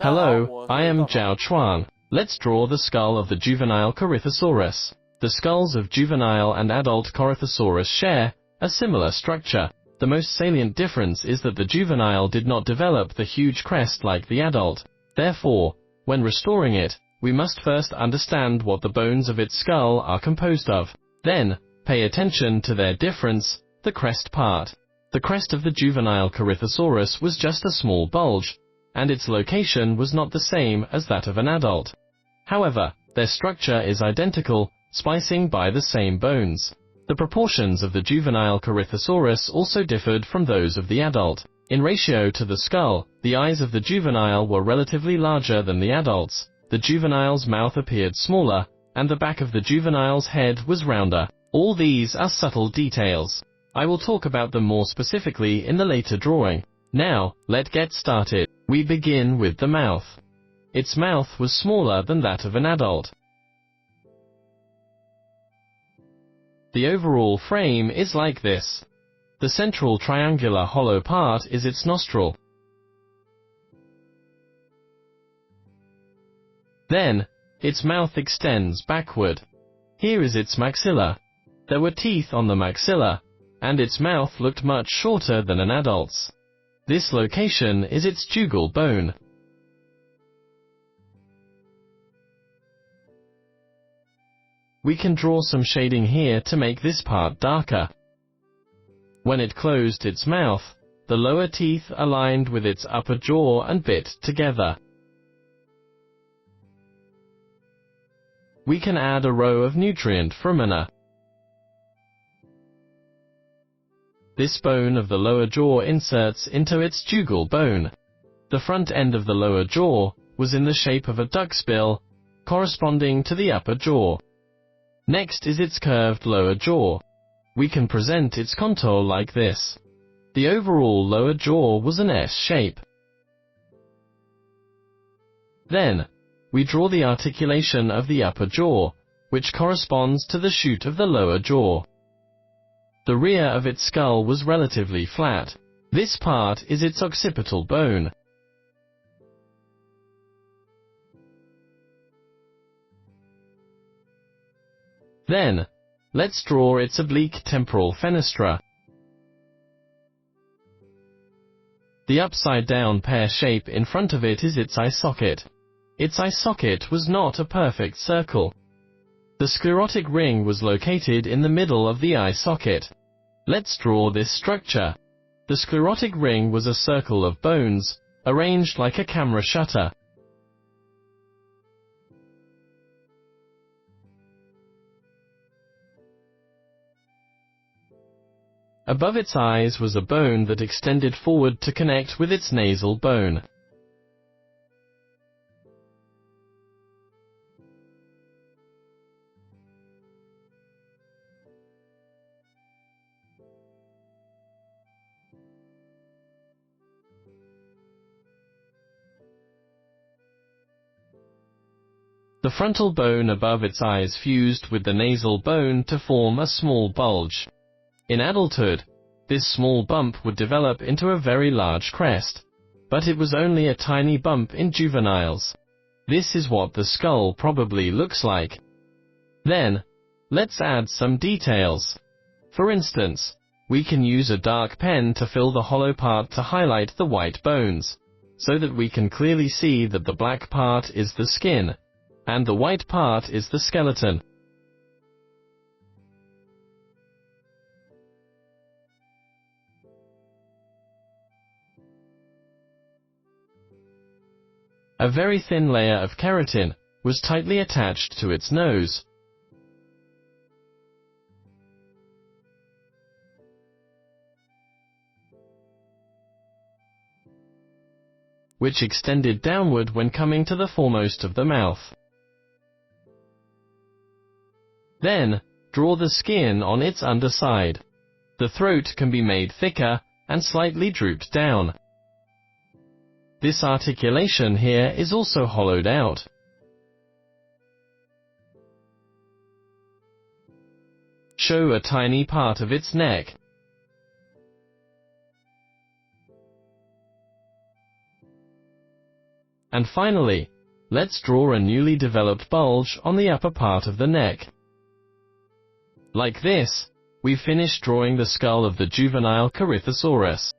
Hello, I am ZHAO Chuang. Let's draw the skull of the juvenile Corythosaurus. The skulls of juvenile and adult Corythosaurus share a similar structure. The most salient difference is that the juvenile did not develop the huge crest like the adult. Therefore, when restoring it, we must first understand what the bones of its skull are composed of. Then, pay attention to their difference, the crest part. The crest of the juvenile Corythosaurus was just a small bulge, and its location was not the same as that of an adult. However, their structure is identical, splicing by the same bones. The proportions of the juvenile Corythosaurus also differed from those of the adult. In ratio to the skull, the eyes of the juvenile were relatively larger than the adult's. The juvenile's mouth appeared smaller, and the back of the juvenile's head was rounder. All these are subtle details. I will talk about them more specifically in the later drawing. Now, let's get started. We begin with the mouth. Its mouth was smaller than that of an adult. The overall frame is like this. The central triangular hollow part is its nostril. Then, its mouth extends backward. Here is its maxilla. There were teeth on the maxilla, and its mouth looked much shorter than an adult's. This location is its jugal bone. We can draw some shading here to make this part darker. When it closed its mouth, the lower teeth aligned with its upper jaw and bit together. We can add a row of nutrient foramina. This bone of the lower jaw inserts into its jugal bone. The front end of the lower jaw was in the shape of a duck's bill, corresponding to the upper jaw. Next is its curved lower jaw. We can present its contour like this. The overall lower jaw was an S shape. Then, we draw the articulation of the upper jaw, which corresponds to the shoot of the lower jaw. The rear of its skull was relatively flat. This part is its occipital bone. Then, let's draw its oblique temporal fenestra. The upside-down pear shape in front of it is its eye socket. Its eye socket was not a perfect circle. The sclerotic ring was located in the middle of the eye socket. Let's draw this structure. The sclerotic ring was a circle of bones, arranged like a camera shutter. Above its eyes was a bone that extended forward to connect with its nasal bone. The frontal bone above its eyes fused with the nasal bone to form a small bulge. In adulthood, this small bump would develop into a very large crest, but it was only a tiny bump in juveniles. This is what the skull probably looks like. Then, let's add some details. For instance, we can use a dark pen to fill the hollow part to highlight the white bones, so that we can clearly see that the black part is the skin, and the white part is the skeleton. A very thin layer of keratin was tightly attached to its nose. Which extended downward when coming to the foremost of the mouth. Then, draw the skin on its underside. The throat can be made thicker and slightly drooped down. This articulation here is also hollowed out. Show a tiny part of its neck. And finally, let's draw a newly developed bulge on the upper part of the neck. Like this, we've finished drawing the skull of the juvenile Corythosaurus.